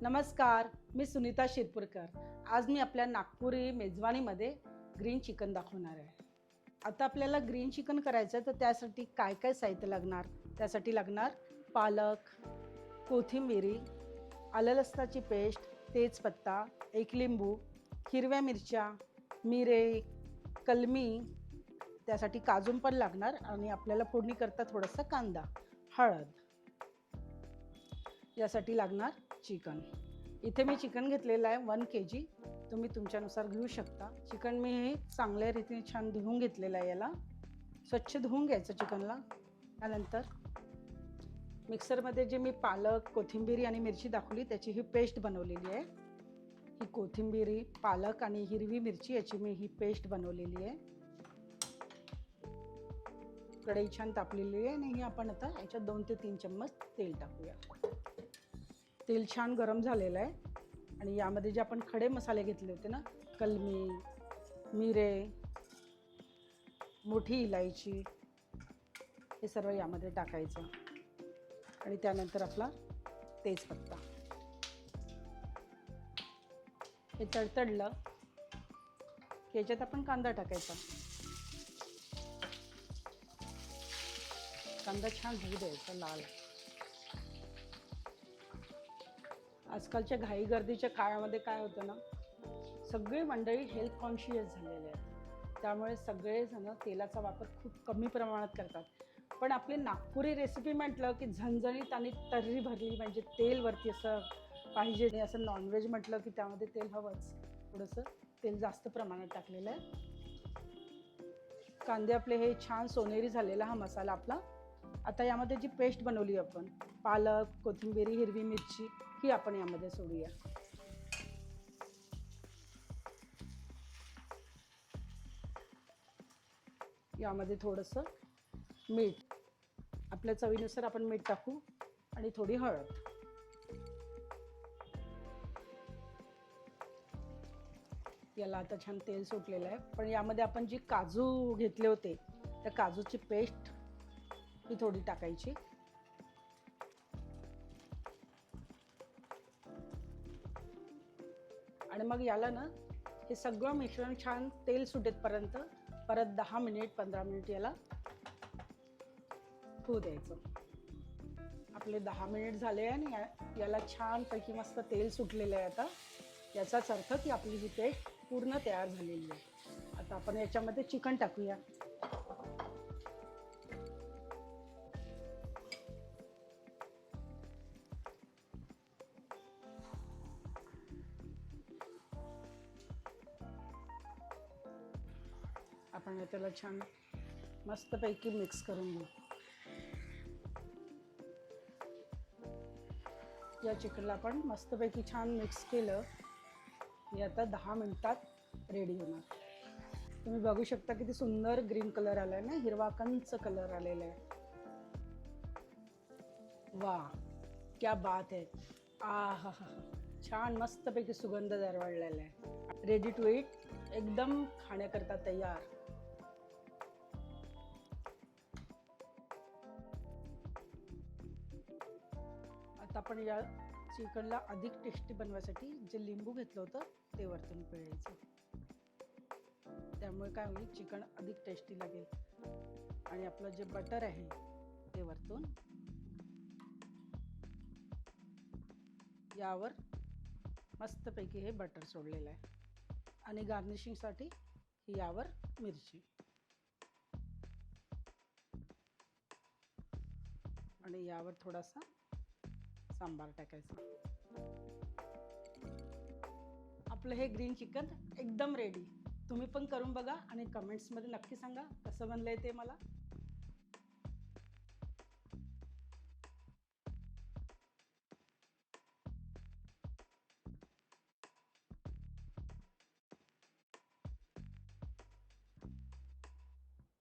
नमस्कार, मी सुनीता शिरपूरकर। आज मी आपल्या नागपुरी मेजवानीमध्ये ग्रीन चिकन दाखवणार आहे। आता आपल्याला ग्रीन चिकन करायचं आहे तर त्यासाठी काय काय साहित्य लागणार? त्यासाठी लागणार पालक, कोथिंबीर, आलं लसणाची पेस्ट, तेजपत्ता, एक लिंबू, हिरव्या मिरच्या, मिरे, कलमी, त्यासाठी काजू पण लागणार आणि आपल्याला फोडणी करता थोडासा कांदा, हळद, यासाठी लागणार चिकन। इथे मी चिकन घेतलेलं आहे 1 kg। तुम्ही तुमच्यानुसार घेऊ शकता। चिकन मी हे चांगल्या रीतीने छान धुवून घेतलेलं आहे। याला स्वच्छ धुवून घ्यायचं चिकनला। त्यानंतर मिक्सरमध्ये जे मी पालक, कोथिंबीर आणि मिरची दाखवली त्याची ही पेस्ट बनवलेली आहे। ही कोथिंबीर, पालक आणि हिरवी मिरची याची मी ही पेस्ट बनवलेली आहे। कढई छान तापलेली आहे आणि आपण आता याच्यात 2 ते 3 चम्मच तेल टाकूया। तेल छान गरम झालेलं आहे आणि यामध्ये जे आपण खडे मसाले घेतले होते ना, कलमी, मिरे, मोठी इलायची, हे सर्व यामध्ये टाकायचं आणि त्यानंतर आपला तेजपत्ता। हे तडतडलं की याच्यात आपण कांदा टाकायचा। कांदा छान होऊ द्यायचा लाल। आजकालच्या घाई गर्दीच्या काळामध्ये काय होतं ना, सगळे मंडळी हेल्थ कॉन्शियस झालेले आहेत। त्यामुळे सगळेजण तेलाचा वापर खूप कमी प्रमाणात करतात। पण आपली नागपुरी रेसिपी म्हटलं की झणझणीत आणि तर्री भरली म्हणजे तेलवरती असं पाहिजे। असं नॉनव्हेज म्हटलं की त्यामध्ये तेल हवंच। थोडंसं तेल जास्त प्रमाणात टाकलेलं आहे। कांदे आपले हे छान सोनेरी झालेला हा मसाला आपला। आता यामध्ये जी पेस्ट बनवली आपण, पालक, कोथिंबीर, हिरवी मिरची, ही आपण यामध्ये सोडूया। यामध्ये थोडंसं मीठ, आपल्या चवीनुसार आपण मीठ टाकू आणि थोडी हळद। याला आता छान तेल सुटलेलं आहे। पण यामध्ये आपण जी काजू घेतले होते त्या काजूची पेस्ट ही थोडी टाकायची आणि मग याला ना हे सगळं मिश्रण छान तेल सुटेपर्यंत परत 10 मिनिट 15 मिनिट याला होऊ द्यायचं। आपले 10 मिनिट झाले आणि याला छानपैकी मस्त तेल सुटलेलं आहे। आता याचाच अर्थ की आपली ही पेस्ट पूर्ण तयार झालेली आहे। आता आपण याच्यामध्ये चिकन टाकूया। आपण त्याला छान मस्तपैकी मिक्स करून घेऊ। या चिकनला आपण मस्तपैकी छान मिक्स केलं की आता 10 मिनिटात रेडी होणार। तुम्ही बघू शकता किती सुंदर ग्रीन कलर आलाय ना, हिरवा कंच कलर आलेला आहे। वाह, क्या बात है। आहा, छान मस्तपैकी सुगंध दरवळलेला आहे। रेडी टू ईट, एकदम खाण्याकरता तयार। आता आपण या चिकनला अधिक टेस्टी बनवण्यासाठी जे लिंबू घेतलं होतं ते वरतून पिळायचं। त्यामुळे काय होईल, चिकन अधिक टेस्टी लागेल। आणि आपलं जे बटर आहे ते वरतून यावर मस्तपैकी हे बटर सोडलेलं आहे आणि गार्निशिंगसाठी यावर मिरची आणि यावर थोडासा सांबार टाकायचा। आपलं हे ग्रीन चिकन एकदम रेडी। तुम्ही पण करून बघा आणि कमेंट्समध्ये नक्की सांगा कसं बनलंय ते मला।